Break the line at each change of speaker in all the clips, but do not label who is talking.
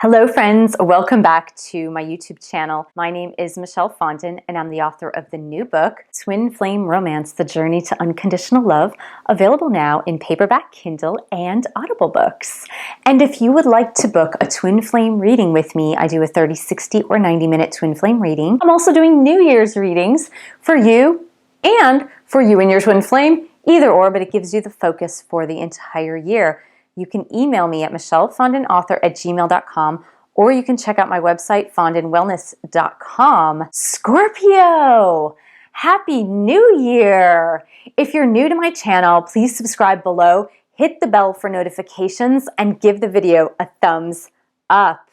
Hello friends, welcome back to my YouTube channel. My name is Michelle Fondin and I'm the author of the new book, Twin Flame Romance, The Journey to Unconditional Love, available now in paperback, Kindle, and Audible books. And if you would like to book a twin flame reading with me, I do a 30, 60, or 90-minute twin flame reading. I'm also doing New Year's readings for you and for you and your twin flame, either or, but it gives you the focus for the entire year. You can email me at michellefondinauthor@gmail.com, or you can check out my website, fondinwellness.com. Scorpio, Happy New Year! If you're new to my channel, please subscribe below, hit the bell for notifications, and give the video a thumbs up.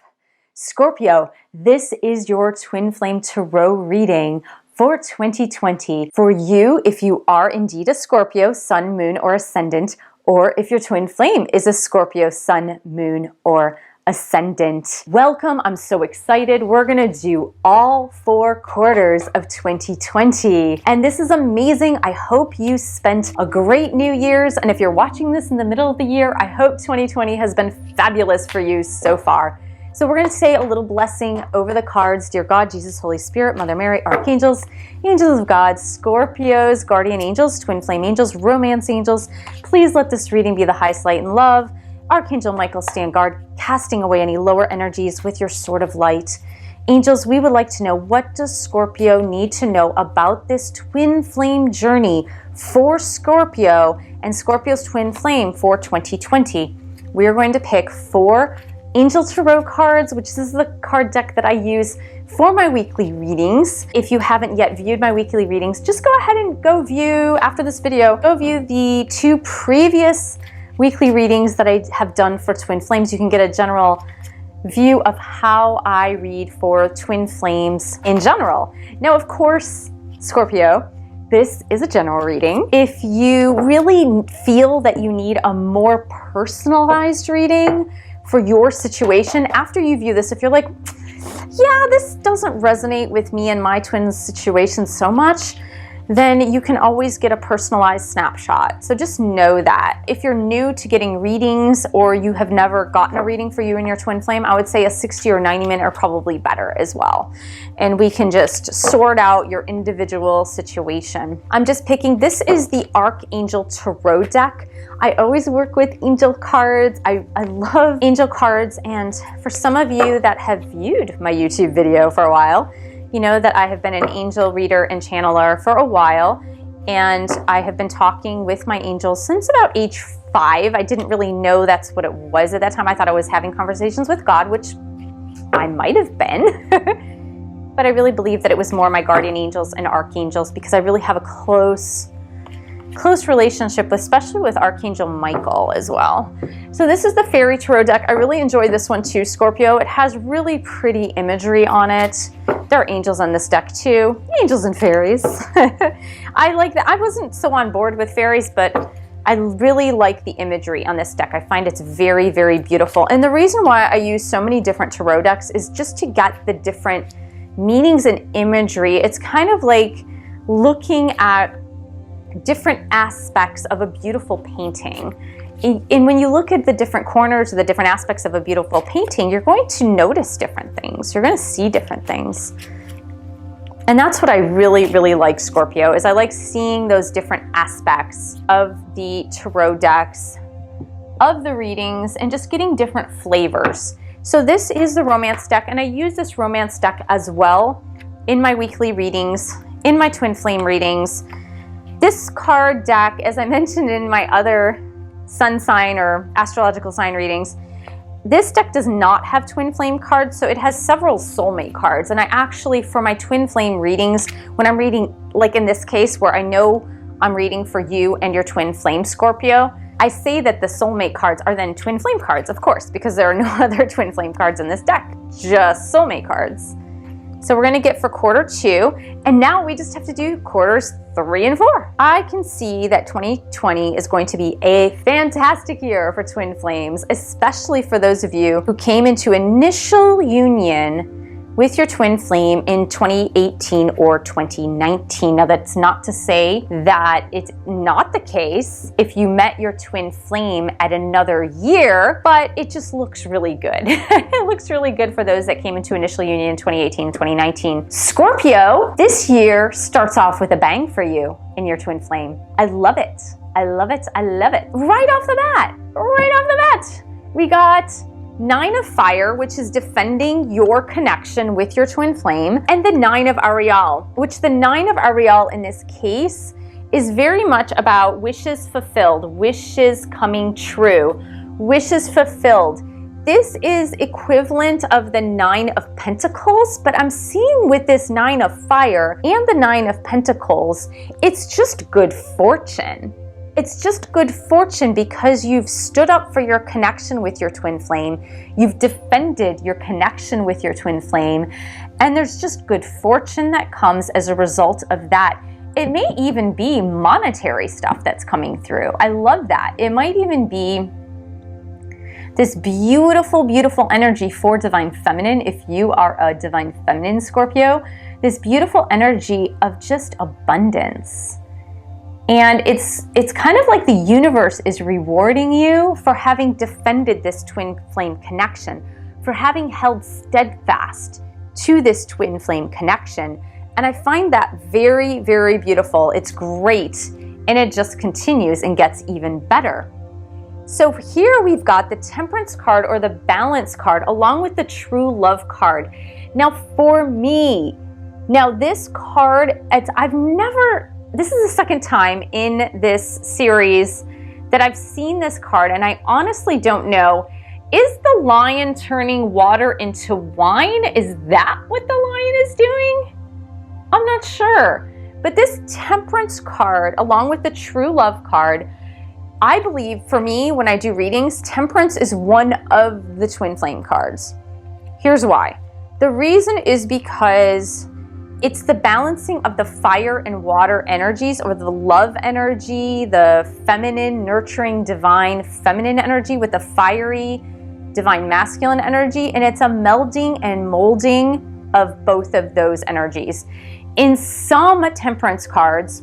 Scorpio, this is your Twin Flame Tarot reading for 2020. For you, if you are indeed a Scorpio, Sun, Moon, or Ascendant, or if your twin flame is a Scorpio, Sun, Moon, or Ascendant. Welcome, I'm so excited. We're gonna do all 4 quarters of 2020. And this is amazing. I hope you spent a great New Year's. And if you're watching this in the middle of the year, I hope 2020 has been fabulous for you so far. So we're going to say a little blessing over the cards. Dear God, Jesus, Holy Spirit, Mother Mary, Archangels, Angels of God, Scorpios, Guardian Angels, Twin Flame Angels, Romance Angels, please let this reading be the highest light and love. Archangel Michael, stand guard, casting away any lower energies with your sword of light. Angels, we would like to know, what does Scorpio need to know about this twin flame journey for Scorpio and Scorpio's twin flame for 2020? We are going to pick 4 Angel Tarot cards, which is the card deck that I use for my weekly readings. If you haven't yet viewed my weekly readings, just go ahead and go view, after this video, go view the 2 previous weekly readings that I have done for Twin Flames. You can get a general view of how I read for Twin Flames in general. Now, of course, Scorpio, this is a general reading. If you really feel that you need a more personalized reading for your situation, after you view this, if you're like, yeah, this doesn't resonate with me and my twin's situation so much, then you can always get a personalized snapshot. So just know that. If you're new to getting readings or you have never gotten a reading for you and your twin flame, I would say a 60 or 90 minute are probably better as well. And we can just sort out your individual situation. I'm just picking, this is the Archangel Tarot deck. I always work with angel cards. I love angel cards, and for some of you that have viewed my YouTube video for a while, you know that I have been an angel reader and channeler for a while, and I have been talking with my angels since about age 5. I didn't really know that's what it was at that time. I thought I was having conversations with God, which I might have been, but I really believe that it was more my guardian angels and archangels, because I really have a close relationship, especially with Archangel Michael as well. So this is the Fairy Tarot deck. I really enjoyed this one too, Scorpio. It has really pretty imagery on it. There are angels on this deck too, angels and fairies. I like that. I wasn't so on board with fairies, but I really like the imagery on this deck. I find it's very, very beautiful. And the reason why I use so many different tarot decks is just to get the different meanings and imagery. It's kind of like looking at different aspects of a beautiful painting. And when you look at the different corners or the different aspects of a beautiful painting, you're going to notice different things. You're going to see different things. And that's what I really, really like, Scorpio, is I like seeing those different aspects of the tarot decks, of the readings, and just getting different flavors. So this is the romance deck, and I use this romance deck as well in my weekly readings, in my twin flame readings. This card deck, as I mentioned in my other sun sign or astrological sign readings, this deck does not have twin flame cards, so it has several soulmate cards. And I actually, for my twin flame readings, when I'm reading, like in this case where I know I'm reading for you and your twin flame, Scorpio, I say that the soulmate cards are then twin flame cards, of course, because there are no other twin flame cards in this deck, just soulmate cards. So we're going to get for quarter 2, and now we just have to do quarters 3 and 4. I can see that 2020 is going to be a fantastic year for twin flames, especially for those of you who came into initial union with your twin flame in 2018 or 2019. Now, that's not to say that it's not the case if you met your twin flame at another year, but it just looks really good. It looks really good for those that came into initial union in 2018 and 2019. Scorpio, this year starts off with a bang for you in your twin flame. I love it. I love it. I love it. Right off the bat, we got 9 of Fire, which is defending your connection with your twin flame, and the 9 of Ariel, which the 9 of Ariel in this case is very much about wishes fulfilled, wishes coming true, wishes fulfilled. This is equivalent of the 9 of Pentacles, but I'm seeing with this 9 of Fire and the 9 of Pentacles, it's just good fortune. It's just good fortune because you've stood up for your connection with your twin flame. You've defended your connection with your twin flame. And there's just good fortune that comes as a result of that. It may even be monetary stuff that's coming through. I love that. It might even be this beautiful, beautiful energy for Divine Feminine. If you are a Divine Feminine Scorpio, this beautiful energy of just abundance. And it's kind of like the universe is rewarding you for having defended this twin flame connection, for having held steadfast to this twin flame connection. And I find that very, very beautiful. It's great. And it just continues and gets even better. So here we've got the Temperance card or the Balance card along with the True Love card. Now for me, this card, this is the second time in this series that I've seen this card, and I honestly don't know, is the lion turning water into wine? Is that what the lion is doing? I'm not sure. But this Temperance card, along with the True Love card, I believe for me, when I do readings, Temperance is one of the twin flame cards. Here's why. The reason is because it's the balancing of the fire and water energies, or the love energy, the feminine, nurturing, divine feminine energy with the fiery, divine masculine energy. And it's a melding and molding of both of those energies. In some Temperance cards,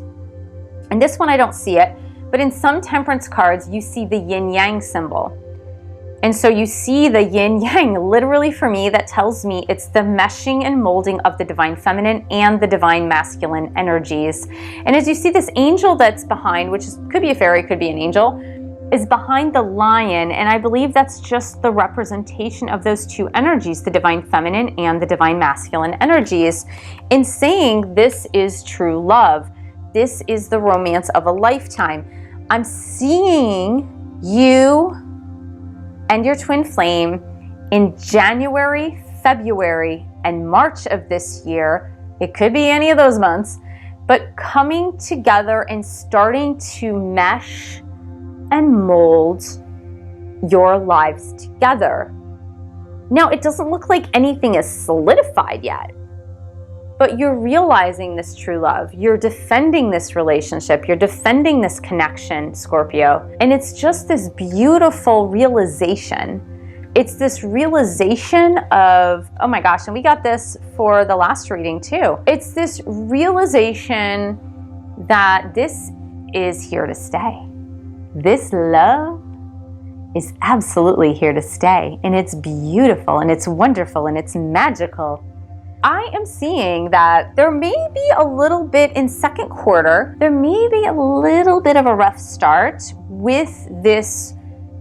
and this one I don't see it, but in some Temperance cards, you see the yin-yang symbol. And so you see the yin-yang. Literally for me, that tells me it's the meshing and molding of the divine feminine and the divine masculine energies. And as you see this angel that's behind, which could be a fairy, could be an angel, is behind the lion. And I believe that's just the representation of those two energies, the divine feminine and the divine masculine energies, in saying this is true love. This is the romance of a lifetime. I'm seeing you and your twin flame in January, February, and March of this year. It could be any of those months, but coming together and starting to mesh and mold your lives together. Now, it doesn't look like anything is solidified yet, but you're realizing this true love. You're defending this relationship. You're defending this connection, Scorpio. And it's just this beautiful realization. It's this realization of, oh my gosh, and we got this for the last reading too. It's this realization that this is here to stay. This love is absolutely here to stay. And it's beautiful and it's wonderful and it's magical. I am seeing that there may be a little bit in second quarter, there may be a little bit of a rough start with this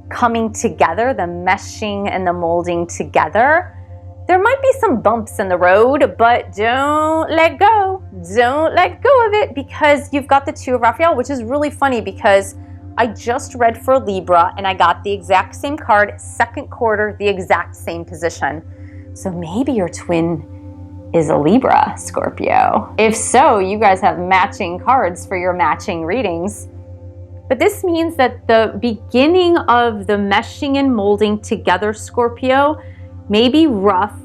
coming together, the meshing and the molding together. There might be some bumps in the road, but don't let go. Don't let go of it, because you've got the Two of Raphael, which is really funny because I just read for Libra and I got the exact same card, second quarter, the exact same position. So maybe your twin is a Libra, Scorpio. If so, you guys have matching cards for your matching readings. But this means that the beginning of the meshing and molding together, Scorpio, may be rough.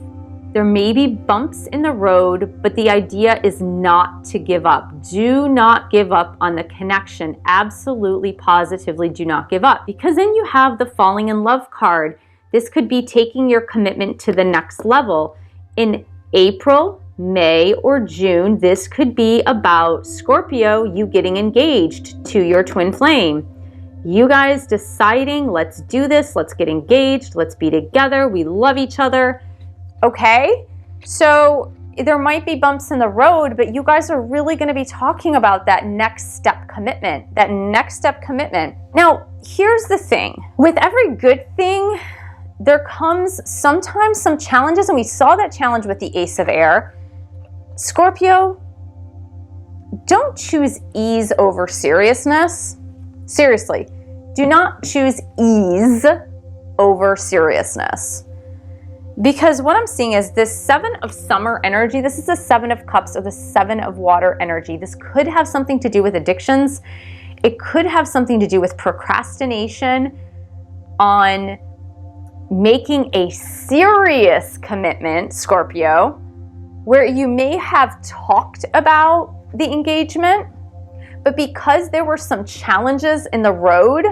There may be bumps in the road, but the idea is not to give up. Do not give up on the connection. Absolutely, positively do not give up. Because then you have the falling in love card. This could be taking your commitment to the next level. In April, May, or June, this could be about Scorpio, you getting engaged to your twin flame. You guys deciding, let's do this, let's get engaged, let's be together, we love each other. Okay? So there might be bumps in the road, but you guys are really going to be talking about that next step commitment, Now, here's the thing. With every good thing, there comes sometimes some challenges, and we saw that challenge with the Ace of Air. Scorpio, don't choose ease over seriousness. Seriously, do not choose ease over seriousness. Because what I'm seeing is this Seven of Summer energy, this is the Seven of Cups or the Seven of Water energy. This could have something to do with addictions. It could have something to do with procrastination on making a serious commitment, Scorpio, where you may have talked about the engagement, but because there were some challenges in the road,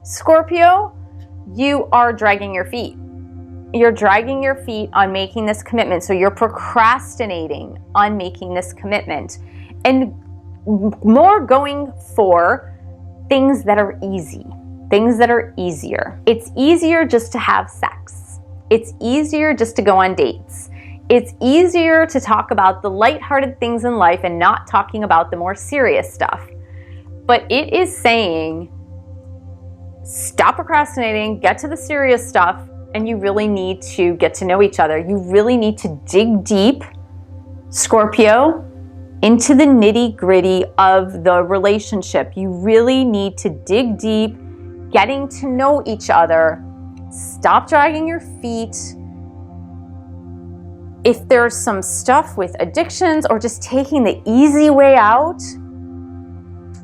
Scorpio, you are dragging your feet. You're dragging your feet on making this commitment. So you're procrastinating on making this commitment and more going for things that are easy, things that are easier. It's easier just to have sex. It's easier just to go on dates. It's easier to talk about the lighthearted things in life and not talking about the more serious stuff. But it is saying, stop procrastinating, get to the serious stuff, and you really need to get to know each other. You really need to dig deep, Scorpio, into the nitty-gritty of the relationship. You really need to dig deep, getting to know each other. Stop dragging your feet. If there's some stuff with addictions or just taking the easy way out,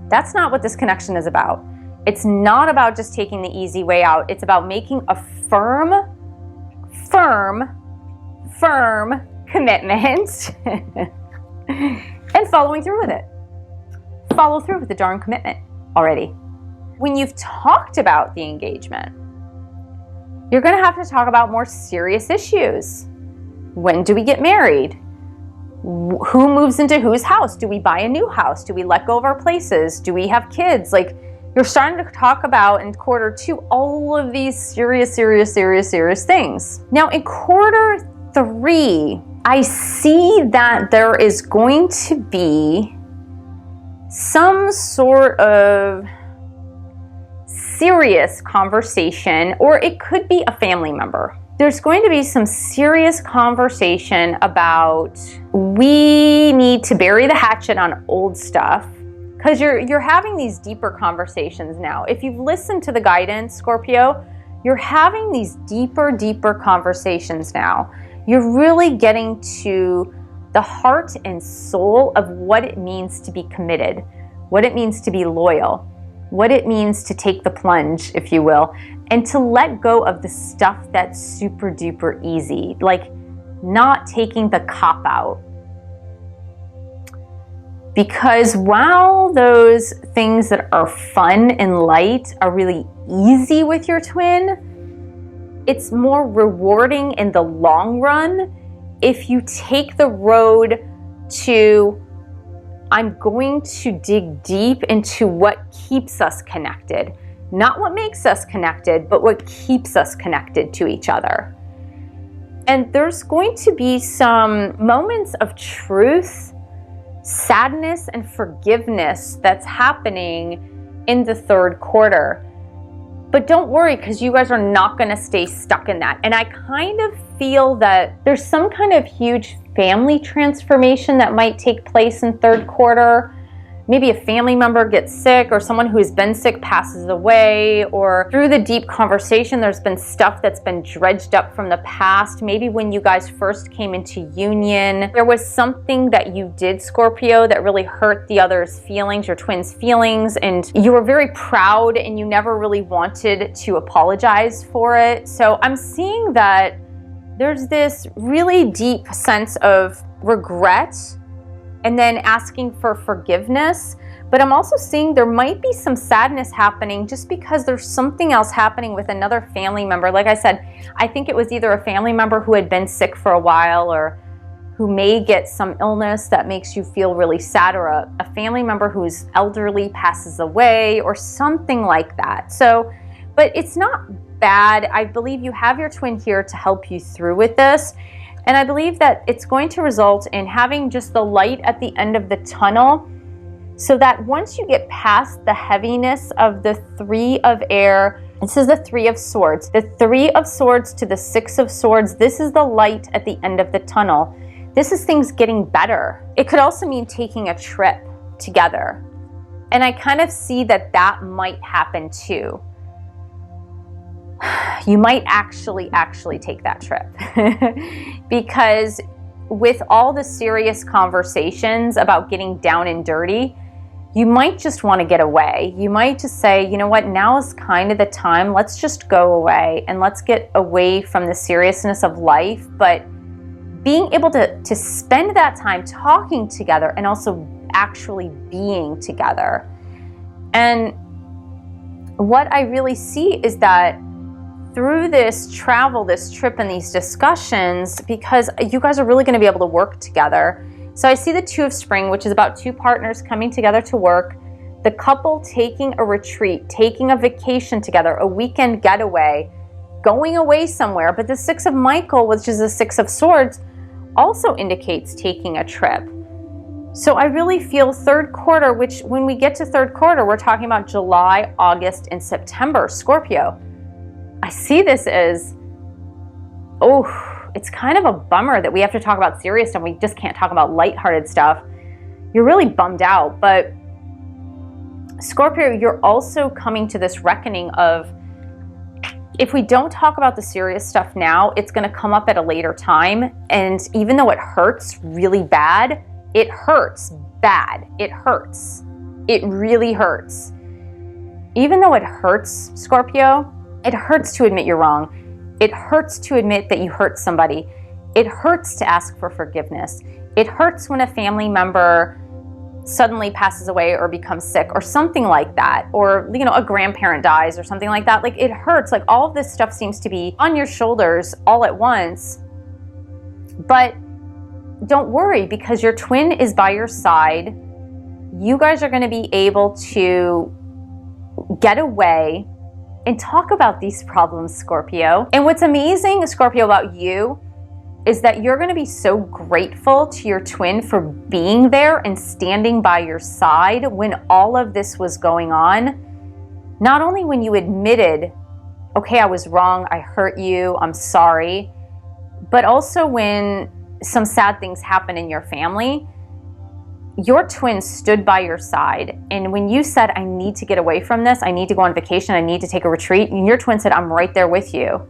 that's not what this connection is about. It's not about just taking the easy way out. It's about making a firm commitment and following through with it. Follow through with the darn commitment already. When you've talked about the engagement, you're going to have to talk about more serious issues. When do we get married? Who moves into whose house? Do we buy a new house? Do we let go of our places? Do we have kids? Like, you're starting to talk about in quarter two all of these serious things. Now in quarter three, I see that there is going to be some sort of serious conversation, or it could be a family member. There's going to be some serious conversation about we need to bury the hatchet on old stuff, because you're having these deeper conversations now. If you've listened to the guidance, Scorpio, you're having these deeper conversations now. You're really getting to the heart and soul of what it means to be committed, what it means to be loyal, what it means to take the plunge, if you will, and to let go of the stuff that's super duper easy, like not taking the cop out. Because while those things that are fun and light are really easy with your twin, it's more rewarding in the long run if you take the road to, I'm going to dig deep into what keeps us connected. Not what makes us connected, but what keeps us connected to each other. And there's going to be some moments of truth, sadness, and forgiveness that's happening in the third quarter. But don't worry, because you guys are not going to stay stuck in that. And I kind of feel that there's some kind of huge family transformation that might take place in third quarter. Maybe a family member gets sick, or someone who's been sick passes away, or through the deep conversation, there's been stuff that's been dredged up from the past. Maybe when you guys first came into union, there was something that you did, Scorpio, that really hurt the other's feelings, your twin's feelings, and you were very proud and you never really wanted to apologize for it. So I'm seeing that there's this really deep sense of regret and then asking for forgiveness. But I'm also seeing there might be some sadness happening just because there's something else happening with another family member. Like I said, I think it was either a family member who had been sick for a while, or who may get some illness that makes you feel really sad, or a family member who's elderly passes away or something like that. So, but it's not bad. I believe you have your twin here to help you through with this. And I believe that it's going to result in having just the light at the end of the tunnel, so that once you get past the heaviness of the Three of Air, this is the Three of Swords, the Three of Swords to the Six of Swords, this is the light at the end of the tunnel. This is things getting better. It could also mean taking a trip together. And I kind of see that that might happen too. You might actually take that trip. Because with all the serious conversations about getting down and dirty, you might just want to get away. You might just say, you know what, now is kind of the time. Let's just go away and let's get away from the seriousness of life. But being able to spend that time talking together and also actually being together. And what I really see is that through this travel, this trip, and these discussions, because you guys are really going to be able to work together. So I see the Two of Spring, which is about two partners coming together to work, the couple taking a retreat, taking a vacation together, a weekend getaway, going away somewhere. But the Six of Michael, which is the Six of Swords, also indicates taking a trip. So I really feel third quarter, which when we get to third quarter, we're talking about July, August, and September, Scorpio. I see this as, it's kind of a bummer that we have to talk about serious stuff. We just can't talk about lighthearted stuff. You're really bummed out. But Scorpio, you're also coming to this reckoning of, if we don't talk about the serious stuff now, it's going to come up at a later time. And even though it hurts really bad, it hurts bad. It hurts. It really hurts. Even though it hurts, Scorpio, it hurts to admit you're wrong. It hurts to admit that you hurt somebody. It hurts to ask for forgiveness. It hurts when a family member suddenly passes away or becomes sick or something like that, or a grandparent dies or something like that. Like, it hurts. Like, all of this stuff seems to be on your shoulders all at once. But don't worry, because your twin is by your side. You guys are going to be able to get away and talk about these problems, Scorpio. And what's amazing, Scorpio, about you is that you're going to be so grateful to your twin for being there and standing by your side when all of this was going on. Not only when you admitted, okay, I was wrong, I hurt you, I'm sorry, but also when some sad things happen in your family. Your twin stood by your side. And when you said, I need to get away from this, I need to go on vacation, I need to take a retreat, and your twin said, I'm right there with you.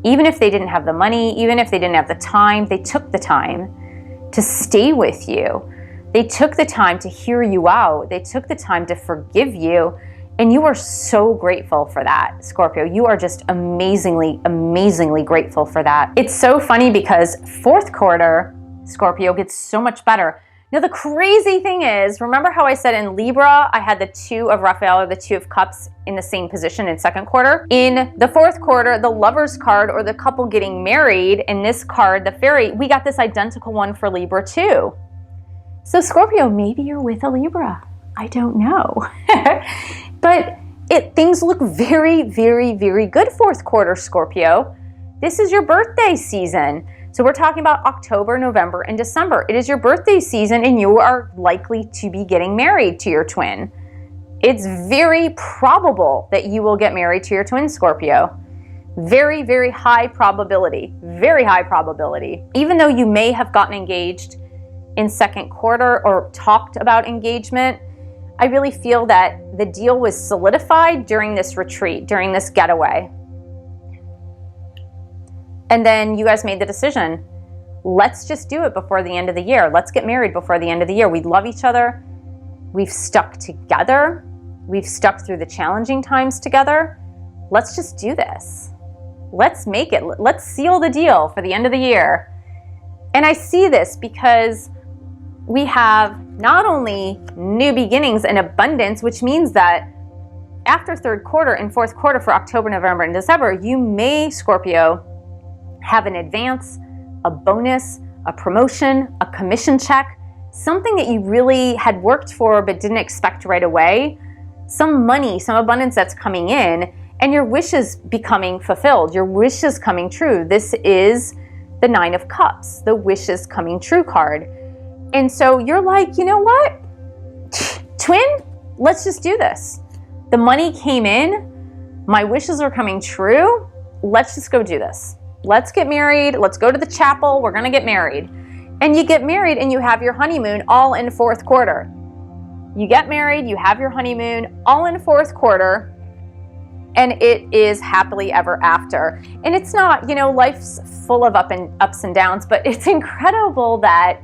Even if they didn't have the money, even if they didn't have the time, they took the time to stay with you. They took the time to hear you out. They took the time to forgive you. And you are so grateful for that, Scorpio. You are just amazingly, amazingly grateful for that. It's so funny because fourth quarter, Scorpio, gets so much better. Now, the crazy thing is, remember how I said in Libra, I had the Two of Raphael, or the Two of Cups, in the same position in second quarter? In the fourth quarter, the Lovers card, or the couple getting married, in this card, the Fairy, we got this identical one for Libra too. So Scorpio, maybe you're with a Libra. I don't know. But things look very, very, very good fourth quarter, Scorpio. This is your birthday season. So we're talking about October, November, and December. It is your birthday season, and you are likely to be getting married to your twin. It's very probable that you will get married to your twin, Scorpio. Very, very high probability. Very high probability. Even though you may have gotten engaged in second quarter or talked about engagement, I really feel that the deal was solidified during this retreat, during this getaway. And then you guys made the decision, let's just do it before the end of the year. Let's get married before the end of the year. We love each other. We've stuck together. We've stuck through the challenging times together. Let's just do this. Let's make it. Let's seal the deal for the end of the year. And I see this because we have not only new beginnings and abundance, which means that after third quarter and fourth quarter for October, November, and December, you may, Scorpio, have an advance, a bonus, a promotion, a commission check, something that you really had worked for but didn't expect right away, some money, some abundance that's coming in, and your wish is becoming fulfilled. Your wish is coming true. This is the 9 of Cups, the wish is coming true card. And so you're like, you know what? Twin, let's just do this. The money came in, my wishes are coming true. Let's just go do this. Let's get married. Let's go to the chapel. We're going to get married. And you get married and you have your honeymoon all in 4th quarter. You get married, you have your honeymoon all in 4th quarter, and it is happily ever after. And it's not, you know, life's full of ups and downs, but it's incredible that,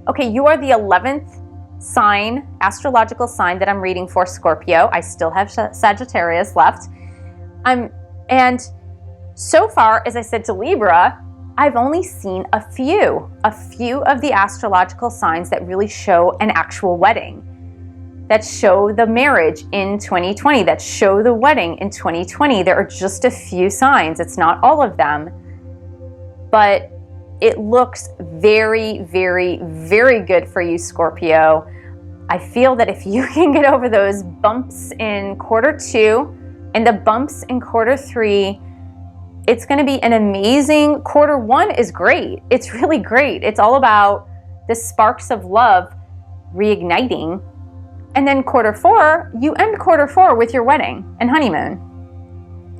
okay, you are the 11th sign, astrological sign that I'm reading for, Scorpio. I still have Sagittarius left. And so far, as I said to Libra, I've only seen a few of the astrological signs that really show an actual wedding, that show the marriage in 2020, that show the wedding in 2020. There are just a few signs. It's not all of them, but it looks very, very, very good for you, Scorpio. I feel that if you can get over those bumps in quarter 2 and the bumps in quarter 3, it's going to be an amazing. Quarter 1 is great. It's really great. It's all about the sparks of love reigniting. And then quarter 4, you end quarter 4 with your wedding and honeymoon.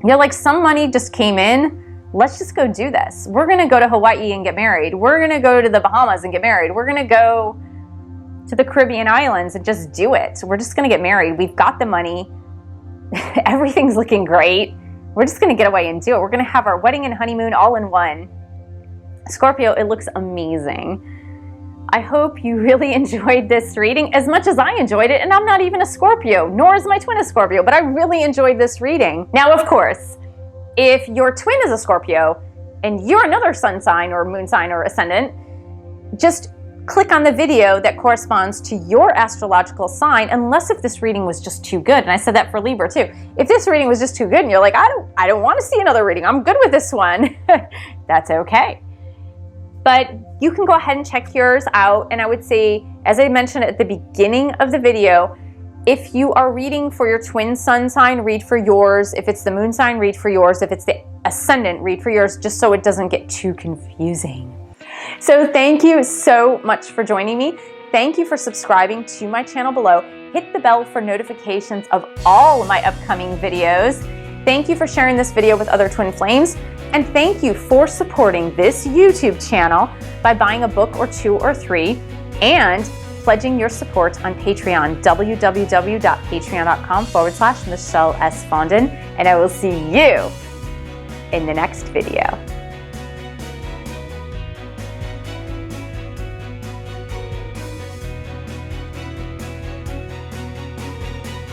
You're like, some money just came in. Let's just go do this. We're going to go to Hawaii and get married. We're going to go to the Bahamas and get married. We're going to go to the Caribbean islands and just do it. We're just going to get married. We've got the money. Everything's looking great. We're just going to get away and do it. We're going to have our wedding and honeymoon all in one. Scorpio, it looks amazing. I hope you really enjoyed this reading as much as I enjoyed it. And I'm not even a Scorpio, nor is my twin a Scorpio, but I really enjoyed this reading. Now, of course, if your twin is a Scorpio and you're another sun sign or moon sign or ascendant, just click on the video that corresponds to your astrological sign, unless if this reading was just too good. And I said that for Libra too. If this reading was just too good and you're like, I don't want to see another reading, I'm good with this one, that's okay. But you can go ahead and check yours out. And I would say, as I mentioned at the beginning of the video, if you are reading for your twin sun sign, read for yours. If it's the moon sign, read for yours. If it's the ascendant, read for yours, just so it doesn't get too confusing. So thank you so much for joining me. Thank you for subscribing to my channel below. Hit the bell for notifications of all of my upcoming videos. Thank you for sharing this video with other twin flames. And thank you for supporting this YouTube channel by buying a book or 2 or 3 and pledging your support on Patreon, www.patreon.com/Michelle S. Fondin. And I will see you in the next video.